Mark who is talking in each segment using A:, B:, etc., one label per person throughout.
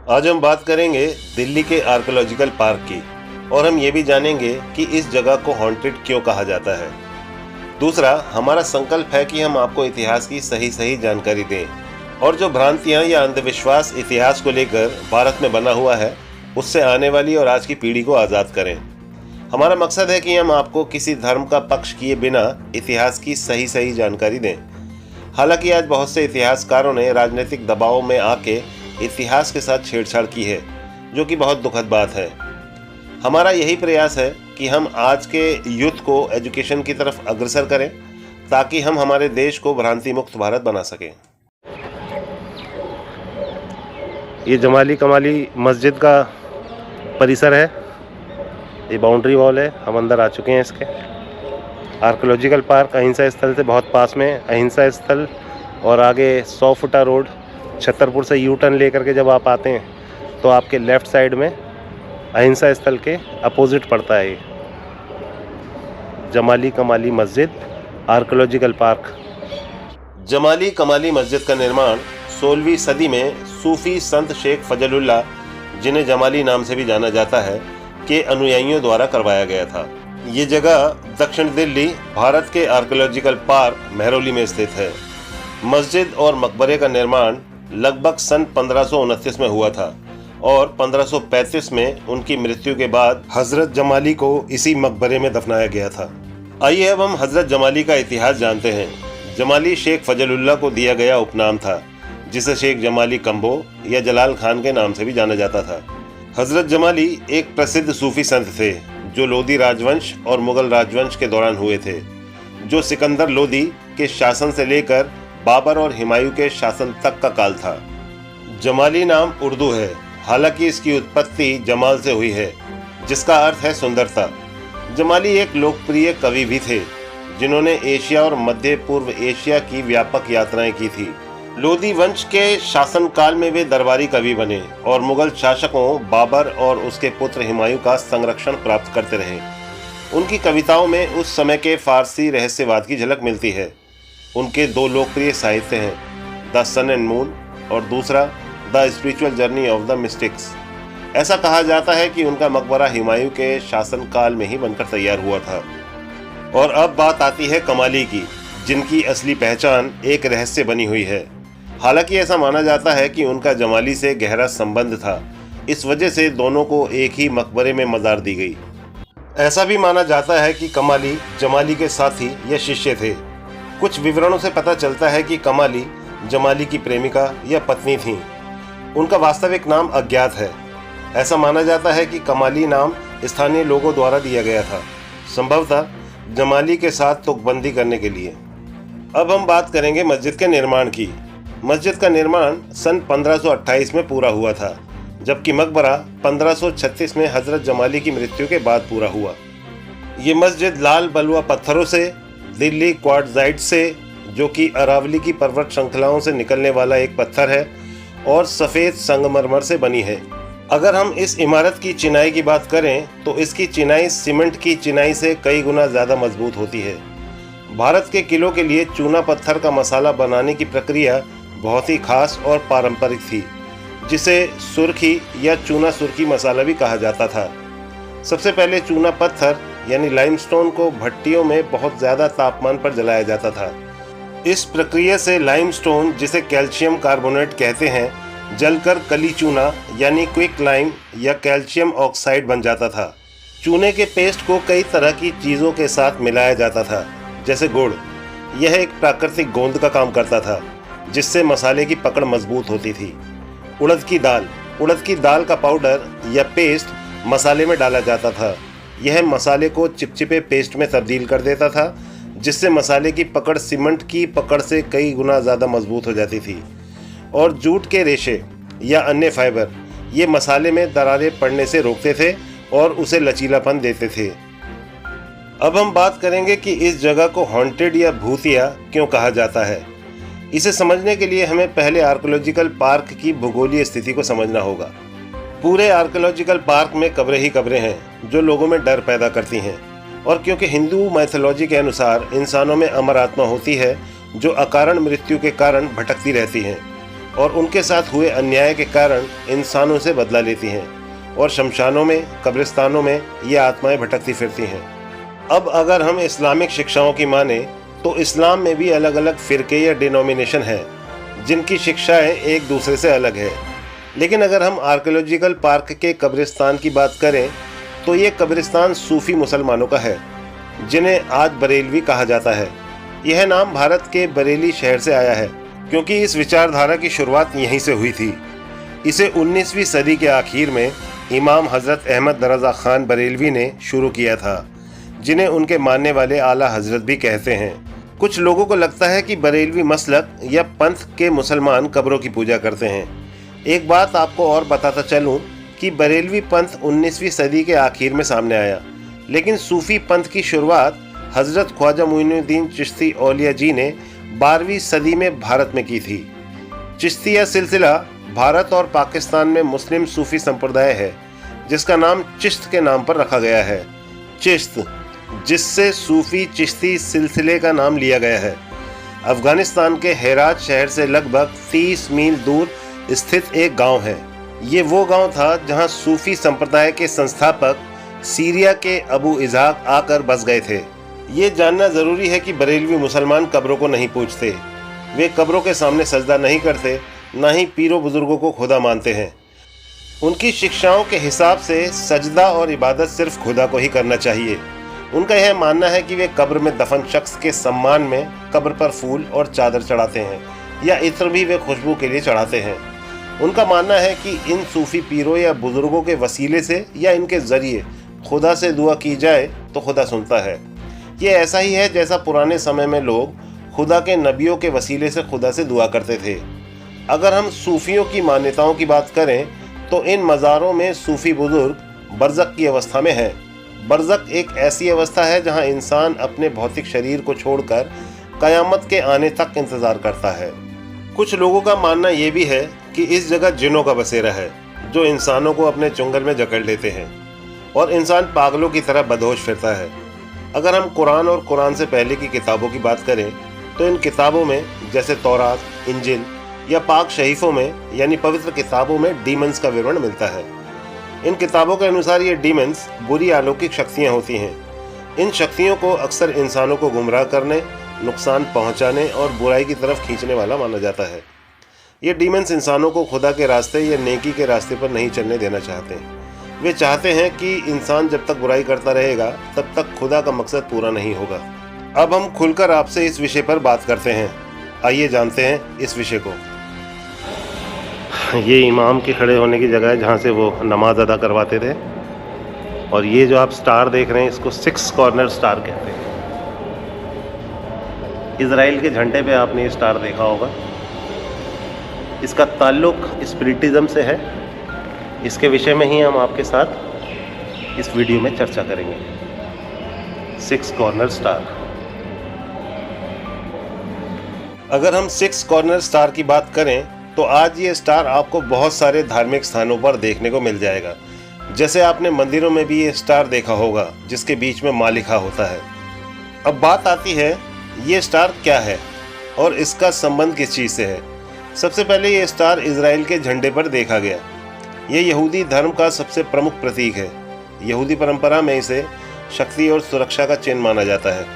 A: आज हम बात करेंगे दिल्ली के आर्कियोलॉजिकल पार्क की और हम ये भी जानेंगे कि इस जगह को हॉन्टेड क्यों कहा जाता है। दूसरा, हमारा संकल्प है कि हम आपको इतिहास की सही जानकारी दें और जो भ्रांतियां या अंधविश्वास इतिहास को लेकर भारत में बना हुआ है उससे आने वाली और आज की पीढ़ी को आज़ाद करें। हमारा मकसद है कि हम आपको किसी धर्म का पक्ष किए बिना इतिहास की सही जानकारी दें। हालांकि आज बहुत से इतिहासकारों ने राजनीतिक दबाव में आके इतिहास के साथ छेड़छाड़ की है, जो कि बहुत दुखद बात है। हमारा यही प्रयास है कि हम आज के यूथ को एजुकेशन की तरफ अग्रसर करें ताकि हम हमारे देश को भ्रांति मुक्त भारत बना सकें। ये जमाली कमाली मस्जिद का परिसर है, ये बाउंड्री वॉल है। हम अंदर आ चुके हैं इसके। आर्कियोलॉजिकल पार्क अहिंसा स्थल से बहुत पास में अहिंसा स्थल और आगे 100 फुटा रोड छतरपुर से यू टर्न लेकर के जब आप आते हैं तो आपके लेफ़्ट साइड में अहिंसा स्थल के अपोजिट पड़ता है ये जमाली कमाली मस्जिद आर्कियोलॉजिकल पार्क। जमाली कमाली मस्जिद का निर्माण 16वीं सदी में सूफी संत शेख फजलुल्लाह, जिन्हें जमाली नाम से भी जाना जाता है, के अनुयायियों द्वारा करवाया गया था। ये जगह दक्षिण दिल्ली, भारत के आर्कियोलॉजिकल पार्क मेहरौली में स्थित है। मस्जिद और मकबरे का निर्माण लगभग सन 1529 में हुआ था और 1535 में उनकी मृत्यु के बाद हजरत जमाली को इसी मकबरे में दफनाया गया था। आइए अब हम हजरत जमाली का इतिहास जानते हैं। जमाली शेख फजलुल्लाह को दिया गया उपनाम था, जिसे शेख जमाली कंबो या जलाल खान के नाम से भी जाना जाता था। हजरत जमाली एक प्रसिद्ध सूफी संत थे जो लोदी राजवंश और मुगल राजवंश के दौरान हुए थे, जो सिकंदर लोदी के शासन से लेकर बाबर और हुमायूं के शासन तक का काल था। जमाली नाम उर्दू है, हालांकि इसकी उत्पत्ति जमाल से हुई है, जिसका अर्थ है सुंदरता। जमाली एक लोकप्रिय कवि भी थे जिन्होंने एशिया और मध्य पूर्व एशिया की व्यापक यात्राएं की थी। लोदी वंश के शासनकाल में वे दरबारी कवि बने और मुगल शासकों बाबर और उसके पुत्र हुमायूं का संरक्षण प्राप्त करते रहे। उनकी कविताओं में उस समय के फारसी रहस्यवाद की झलक मिलती है। उनके दो लोकप्रिय साहित्य हैं, द सन एंड मून और दूसरा the spiritual journey of the mystics. ऐसा कहा जाता है कि उनका मकबरा हुमायूं के शासनकाल में ही बनकर तैयार हुआ था। और अब बात आती है कमाली की, जिनकी असली पहचान एक रहस्य बनी हुई है। हालांकि ऐसा माना जाता है कि उनका जमाली से गहरा संबंध था, इस वजह से दोनों को एक ही मकबरे में मजार दी गई। ऐसा भी माना जाता है कि कमाली जमाली के साथी या शिष्य थे। कुछ विवरणों से पता चलता है कि कमाली जमाली की प्रेमिका या पत्नी थीं। उनका वास्तविक नाम अज्ञात है। ऐसा माना जाता है कि कमाली नाम स्थानीय लोगों द्वारा दिया गया था, संभवतः जमाली के साथ तुकबंदी करने के लिए। अब हम बात करेंगे मस्जिद के निर्माण की। मस्जिद का निर्माण सन 1528 में पूरा हुआ था, जबकि मकबरा 1536 में हजरत जमाली की मृत्यु के बाद पूरा हुआ। ये मस्जिद लाल बलुआ पत्थरों से, दिल्ली क्वार्ट्जाइट से, जो कि अरावली की पर्वत श्रृंखलाओं से निकलने वाला एक पत्थर है, और सफ़ेद संगमरमर से बनी है। अगर हम इस इमारत की चिनाई की बात करें तो इसकी चिनाई सीमेंट की चिनाई से कई गुना ज़्यादा मजबूत होती है। भारत के किलों के लिए चूना पत्थर का मसाला बनाने की प्रक्रिया बहुत ही खास और पारंपरिक थी, जिसे सुर्खी या चूना सुर्खी मसाला भी कहा जाता था। सबसे पहले चूना पत्थर यानी लाइमस्टोन को भट्टियों में बहुत ज़्यादा तापमान पर जलाया जाता था। इस प्रक्रिया से लाइमस्टोन, जिसे कैल्शियम कार्बोनेट कहते हैं, जलकर कली चूना यानी क्विक लाइम या कैल्शियम ऑक्साइड बन जाता था। चूने के पेस्ट को कई तरह की चीज़ों के साथ मिलाया जाता था, जैसे गुड़। यह एक प्राकृतिक गोंद का काम करता था, जिससे मसाले की पकड़ मजबूत होती थी। उड़द की दाल का पाउडर या पेस्ट मसाले में डाला जाता था। यह मसाले को चिपचिपे पेस्ट में तब्दील कर देता था, जिससे मसाले की पकड़ सीमेंट की पकड़ से कई गुना ज़्यादा मजबूत हो जाती थी। और जूट के रेशे या अन्य फाइबर ये मसाले में दरारें पड़ने से रोकते थे और उसे लचीलापन देते थे। अब हम बात करेंगे कि इस जगह को हॉन्टेड या भूतिया क्यों कहा जाता है। इसे समझने के लिए हमें पहले आर्कियोलॉजिकल पार्क की भूगोलीय स्थिति को समझना होगा। पूरे आर्कियोलॉजिकल पार्क में कब्रें ही कब्रें हैं जो लोगों में डर पैदा करती हैं। और क्योंकि हिंदू मैथोलॉजी के अनुसार इंसानों में अमर आत्मा होती है जो अकारण मृत्यु के कारण भटकती रहती हैं और उनके साथ हुए अन्याय के कारण इंसानों से बदला लेती हैं और शमशानों में, कब्रिस्तानों में ये आत्माएं भटकती फिरती हैं। अब अगर हम इस्लामिक शिक्षाओं की माने तो इस्लाम में भी अलग अलग फ़िरके या डिनोमिनेशन हैं जिनकी शिक्षाएं एक दूसरे से अलग है। लेकिन अगर हम आर्कियोलॉजिकल पार्क के कब्रिस्तान की बात करें तो ये कब्रिस्तान सूफ़ी मुसलमानों का है जिन्हें आज बरेलवी कहा जाता है। यह नाम भारत के बरेली शहर से आया है क्योंकि इस विचारधारा की शुरुआत यहीं से हुई थी। इसे 19वीं सदी के आखिर में इमाम हज़रत अहमद रज़ा ख़ान बरेलवी ने शुरू किया था, जिन्हें उनके मानने वाले आला हज़रत भी कहते हैं। कुछ लोगों को लगता है कि बरेलवी मसलक या पंथ के मुसलमान कब्रों की पूजा करते हैं। एक बात आपको और बताता चलूं कि बरेलवी पंथ 19वीं सदी के आखिर में सामने आया, लेकिन सूफ़ी पंथ की शुरुआत हज़रत ख्वाजा मोइनुद्दीन चिश्ती औलिया जी ने 12वीं सदी में भारत में की थी। चिश्तिया सिलसिला भारत और पाकिस्तान में मुस्लिम सूफ़ी संप्रदाय है जिसका नाम चिश्त के नाम पर रखा गया है। चिश्त, जिससे सूफ़ी चिश्ती सिलसिले का नाम लिया गया है, अफ़गानिस्तान के हेरात शहर से लगभग 30 मील दूर स्थित एक गांव है। ये वो गांव था जहां सूफ़ी संप्रदाय के संस्थापक सीरिया के अबू इज़हाक आकर बस गए थे। ये जानना ज़रूरी है कि बरेलवी मुसलमान कब्रों को नहीं पूजते। वे कब्रों के सामने सजदा नहीं करते, ना ही पीरों बुज़ुर्गों को खुदा मानते हैं। उनकी शिक्षाओं के हिसाब से सजदा और इबादत सिर्फ खुदा को ही करना चाहिए। उनका यह मानना है कि वे कब्र में दफन शख्स के सम्मान में कब्र पर फूल और चादर चढ़ाते हैं या इत्र भी वे खुशबू के लिए चढ़ाते हैं। उनका मानना है कि इन सूफ़ी पीरों या बुज़ुर्गों के वसीले से या इनके ज़रिए खुदा से दुआ की जाए तो खुदा सुनता है। ये ऐसा ही है जैसा पुराने समय में लोग खुदा के नबियों के वसीले से खुदा से दुआ करते थे। अगर हम सूफ़ियों की मान्यताओं की बात करें तो इन मज़ारों में सूफ़ी बुज़ुर्ग बरज़ख की अवस्था में हैं। बरज़ख एक ऐसी अवस्था है जहां इंसान अपने भौतिक शरीर को छोड़कर क़यामत के आने तक इंतज़ार करता है। कुछ लोगों का मानना ये भी है कि इस जगह जिन्नों का बसेरा है जो इंसानों को अपने चुंगल में जकड़ लेते हैं और इंसान पागलों की तरह बदहोश फिरता है। अगर हम कुरान और कुरान से पहले की किताबों की बात करें तो इन किताबों में जैसे तौरात, इंजिल या पाक शहीफों में यानी पवित्र किताबों में डीमंस का विवरण मिलता है। इन किताबों के अनुसार ये डीमंस बुरी अलौकिक शक्तियाँ होती हैं। इन शक्तियों को अक्सर इंसानों को गुमराह करने, नुकसान पहुँचाने और बुराई की तरफ खींचने वाला माना जाता है। ये डीमंस इंसानों को खुदा के रास्ते या नेकी के रास्ते पर नहीं चलने देना चाहते। वे चाहते हैं कि इंसान जब तक बुराई करता रहेगा तब तक खुदा का मकसद पूरा नहीं होगा। अब हम खुलकर आपसे इस विषय पर बात करते हैं। आइए जानते हैं इस विषय को। ये इमाम के खड़े होने की जगह है जहाँ से वो नमाज अदा करवाते थे। और ये जो आप स्टार देख रहे हैं इसको 6 कॉर्नर स्टार कहते हैं। इज़राइल के झंडे पे आपने ये स्टार देखा होगा। इसका ताल्लुक स्पिरिटिज़म से है। इसके विषय में ही हम आपके साथ इस वीडियो में चर्चा करेंगे। 6 कॉर्नर स्टार। अगर हम 6 कॉर्नर स्टार की बात करें तो आज ये स्टार आपको बहुत सारे धार्मिक स्थानों पर देखने को मिल जाएगा। जैसे आपने मंदिरों में भी ये स्टार देखा होगा जिसके बीच में माँ लिखा होता है। अब बात आती है ये स्टार क्या है और इसका संबंध किस चीज़ से है। सबसे पहले ये स्टार इज़राइल के झंडे पर देखा गया। ये यहूदी धर्म का सबसे प्रमुख प्रतीक है। यहूदी परंपरा में इसे शक्ति और सुरक्षा का चिन्ह माना जाता है।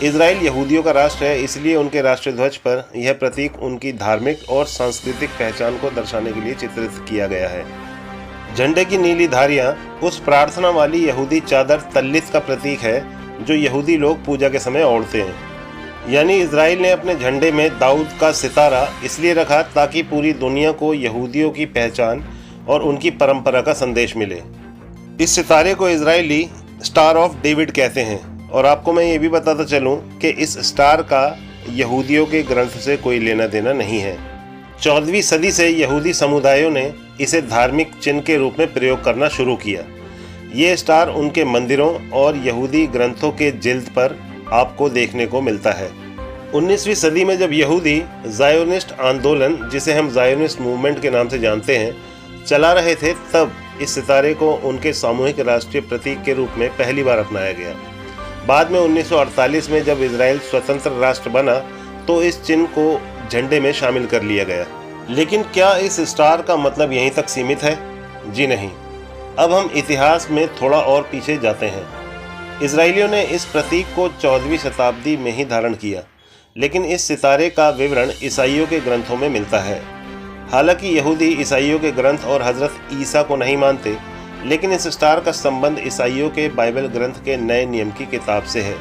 A: इज़राइल यहूदियों का राष्ट्र है, इसलिए उनके राष्ट्रध्वज पर यह प्रतीक उनकी धार्मिक और सांस्कृतिक पहचान को दर्शाने के लिए चित्रित किया गया है। झंडे की नीली धारियाँ उस प्रार्थना वाली यहूदी चादर तल्लित का प्रतीक है जो यहूदी लोग पूजा के समय ओढ़ते हैं। यानी इज़राइल ने अपने झंडे में दाऊद का सितारा इसलिए रखा ताकि पूरी दुनिया को यहूदियों की पहचान और उनकी परंपरा का संदेश मिले। इस सितारे को इज़राइली स्टार ऑफ डेविड कहते हैं। और आपको मैं ये भी बताता चलूँ कि इस स्टार का यहूदियों के ग्रंथ से कोई लेना देना नहीं है। 14वीं सदी से यहूदी समुदायों ने इसे धार्मिक चिन्ह के रूप में प्रयोग करना शुरू किया। ये स्टार उनके मंदिरों और यहूदी ग्रंथों के जिल्द पर आपको देखने को मिलता है। 19वीं सदी में जब यहूदी ज़ायोनिस्ट आंदोलन, जिसे हम ज़ायोनिस्ट मूवमेंट के नाम से जानते हैं, चला रहे थे, तब इस सितारे को उनके सामूहिक राष्ट्रीय प्रतीक के रूप में पहली बार अपनाया गया। बाद में 1948 में जब इज़राइल स्वतंत्र राष्ट्र बना तो इस चिन्ह को झंडे में शामिल कर लिया गया। लेकिन क्या इस स्टार का मतलब यहीं तक सीमित है? जी नहीं। अब हम इतिहास में थोड़ा और पीछे जाते हैं। इजरायलियों ने इस प्रतीक को 14वीं शताब्दी में ही धारण किया, लेकिन इस सितारे का विवरण ईसाइयों के ग्रंथों में मिलता है। हालांकि यहूदी ईसाइयों के ग्रंथ और हजरत ईसा को नहीं मानते, लेकिन इस स्टार का संबंध ईसाइयों के बाइबल ग्रंथ के नए नियम की किताब से है।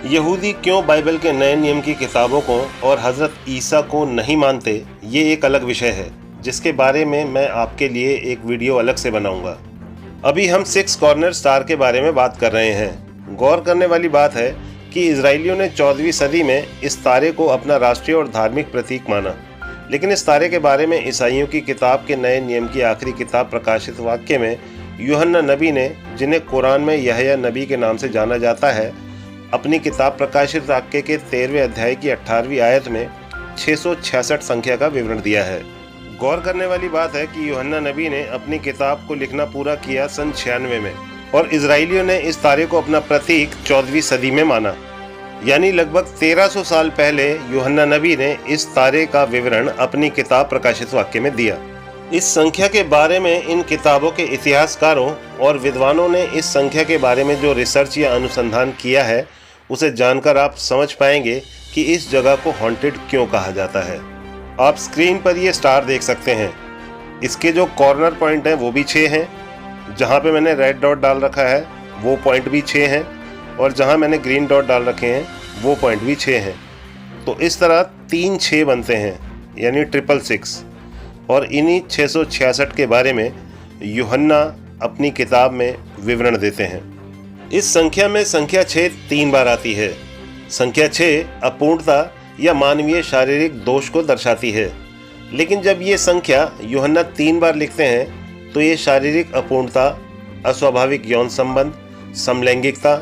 A: यहूदी क्यों बाइबल के नए नियम की किताबों को और हजरत ईसा को नहीं मानते, ये एक अलग विषय है, जिसके बारे में मैं आपके लिए एक वीडियो अलग से बनाऊंगा। अभी हम 6 कॉर्नर स्टार के बारे में बात कर रहे हैं। गौर करने वाली बात है कि इजरायलियों ने 14वीं सदी में इस तारे को अपना राष्ट्रीय और धार्मिक प्रतीक माना, लेकिन इस तारे के बारे में ईसाइयों की किताब के नए नियम की आखिरी किताब प्रकाशित वाक्य में यूहन्ना नबी ने, जिन्हें कुरान में यहया नबी के नाम से जाना जाता है, अपनी किताब प्रकाशित वाक्य के 13वें अध्याय की 18वीं आयत में 666 संख्या का विवरण दिया है। गौर करने वाली बात है कि यूहन्ना नबी ने अपनी किताब को लिखना पूरा किया सन 96 में, और इजरायलियों ने इस तारे को अपना प्रतीक 14वीं सदी में माना। यानी लगभग 1300 साल पहले यूहन्ना नबी ने इस तारे का विवरण अपनी किताब प्रकाशित वाक्य में दिया। इस संख्या के बारे में इन किताबों के इतिहासकारों और विद्वानों ने इस संख्या के बारे में जो रिसर्च या अनुसंधान किया है, उसे जानकर आप समझ पाएंगे कि इस जगह को हॉन्टेड क्यों कहा जाता है। आप स्क्रीन पर ये स्टार देख सकते हैं। इसके जो कॉर्नर पॉइंट हैं वो भी 6 हैं। जहाँ पे मैंने रेड डॉट डाल रखा है वो पॉइंट भी 6 हैं, और जहाँ मैंने ग्रीन डॉट डाल रखे हैं वो पॉइंट भी 6 हैं। तो इस तरह 3 6 बनते हैं, यानी 666। और इन्हीं 666 के बारे में यूहन्ना अपनी किताब में विवरण देते हैं। इस संख्या में संख्या 6 3 बार आती है। संख्या 6 अपूर्णता या मानवीय शारीरिक दोष को दर्शाती है, लेकिन जब ये संख्या यूहन्ना 3 बार लिखते हैं तो ये शारीरिक अपूर्णता, अस्वाभाविक यौन संबंध, समलैंगिकता,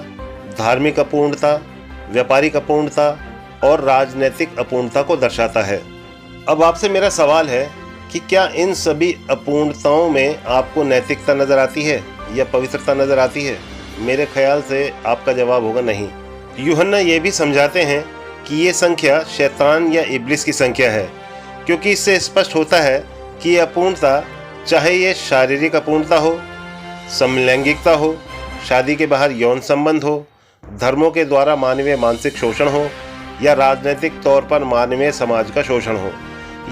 A: धार्मिक अपूर्णता, व्यापारिक अपूर्णता और राजनैतिक अपूर्णता को दर्शाता है। अब आपसे मेरा सवाल है कि क्या इन सभी अपूर्णताओं में आपको नैतिकता नजर आती है या पवित्रता नजर आती है? मेरे ख्याल से आपका जवाब होगा नहीं। यूहन्ना ये भी समझाते हैं कि ये संख्या शैतान या इब्लिस की संख्या है, क्योंकि इससे स्पष्ट होता है कि ये अपूर्णता, चाहे ये शारीरिक अपूर्णता हो, समलैंगिकता हो, शादी के बाहर यौन संबंध हो, धर्मों के द्वारा मानवीय मानसिक शोषण हो, या राजनीतिक तौर पर मानवीय समाज का शोषण हो,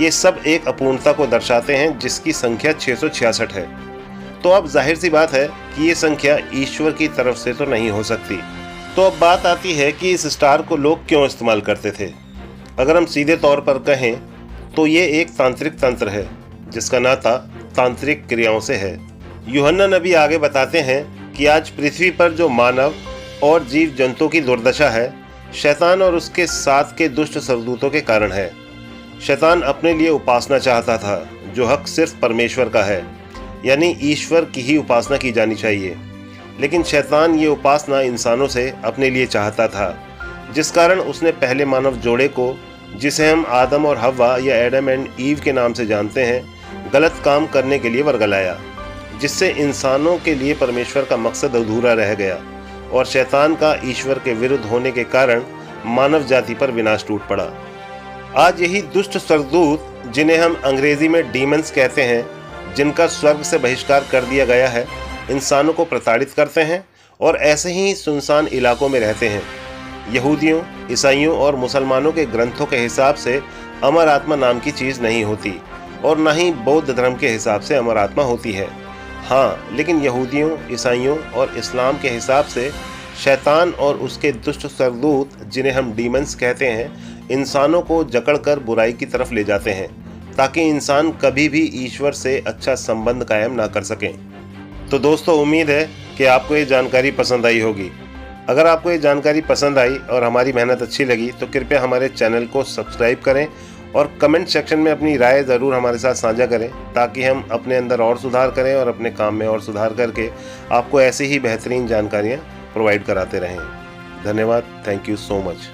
A: ये सब एक अपूर्णता को दर्शाते हैं जिसकी संख्या 666 है। तो अब जाहिर सी बात है कि ये संख्या ईश्वर की तरफ से तो नहीं हो सकती। तो अब बात आती है कि इस स्टार को लोग क्यों इस्तेमाल करते थे। अगर हम सीधे तौर पर कहें तो ये एक तांत्रिक तंत्र है जिसका नाता तांत्रिक क्रियाओं से है। यूहन्ना नबी आगे बताते हैं कि आज पृथ्वी पर जो मानव और जीव जंतुओं की दुर्दशा है, शैतान और उसके साथ के दुष्ट सरदूतों के कारण है। शैतान अपने लिए उपासना चाहता था जो हक सिर्फ परमेश्वर का है, यानी ईश्वर की ही उपासना की जानी चाहिए, लेकिन शैतान ये उपासना इंसानों से अपने लिए चाहता था, जिस कारण उसने पहले मानव जोड़े को, जिसे हम आदम और हव्वा या एडम एंड ईव के नाम से जानते हैं, गलत काम करने के लिए वर्गलाया, जिससे इंसानों के लिए परमेश्वर का मकसद अधूरा रह गया और शैतान का ईश्वर के विरुद्ध होने के कारण मानव जाति पर विनाश टूट पड़ा। आज यही दुष्ट सरदूत, जिन्हें हम अंग्रेजी में डीमंस कहते हैं, जिनका स्वर्ग से बहिष्कार कर दिया गया है, इंसानों को प्रताड़ित करते हैं और ऐसे ही सुनसान इलाकों में रहते हैं। यहूदियों, ईसाइयों और मुसलमानों के ग्रंथों के हिसाब से अमर आत्मा नाम की चीज़ नहीं होती, और न ही बौद्ध धर्म के हिसाब से अमर आत्मा होती है। हाँ, लेकिन यहूदियों, ईसाइयों और इस्लाम के हिसाब से शैतान और उसके दुष्ट सरदूत, जिन्हें हम डीमंस कहते हैं, इंसानों को जकड़कर बुराई की तरफ ले जाते हैं ताकि इंसान कभी भी ईश्वर से अच्छा संबंध कायम ना कर सकें। तो दोस्तों, उम्मीद है कि आपको ये जानकारी पसंद आई होगी। अगर आपको ये जानकारी पसंद आई और हमारी मेहनत अच्छी लगी तो कृपया हमारे चैनल को सब्सक्राइब करें और कमेंट सेक्शन में अपनी राय ज़रूर हमारे साथ साझा करें, ताकि हम अपने अंदर और सुधार करें और अपने काम में और सुधार करके आपको ऐसी ही बेहतरीन जानकारियाँ प्रोवाइड कराते रहें। धन्यवाद। Thank you so much.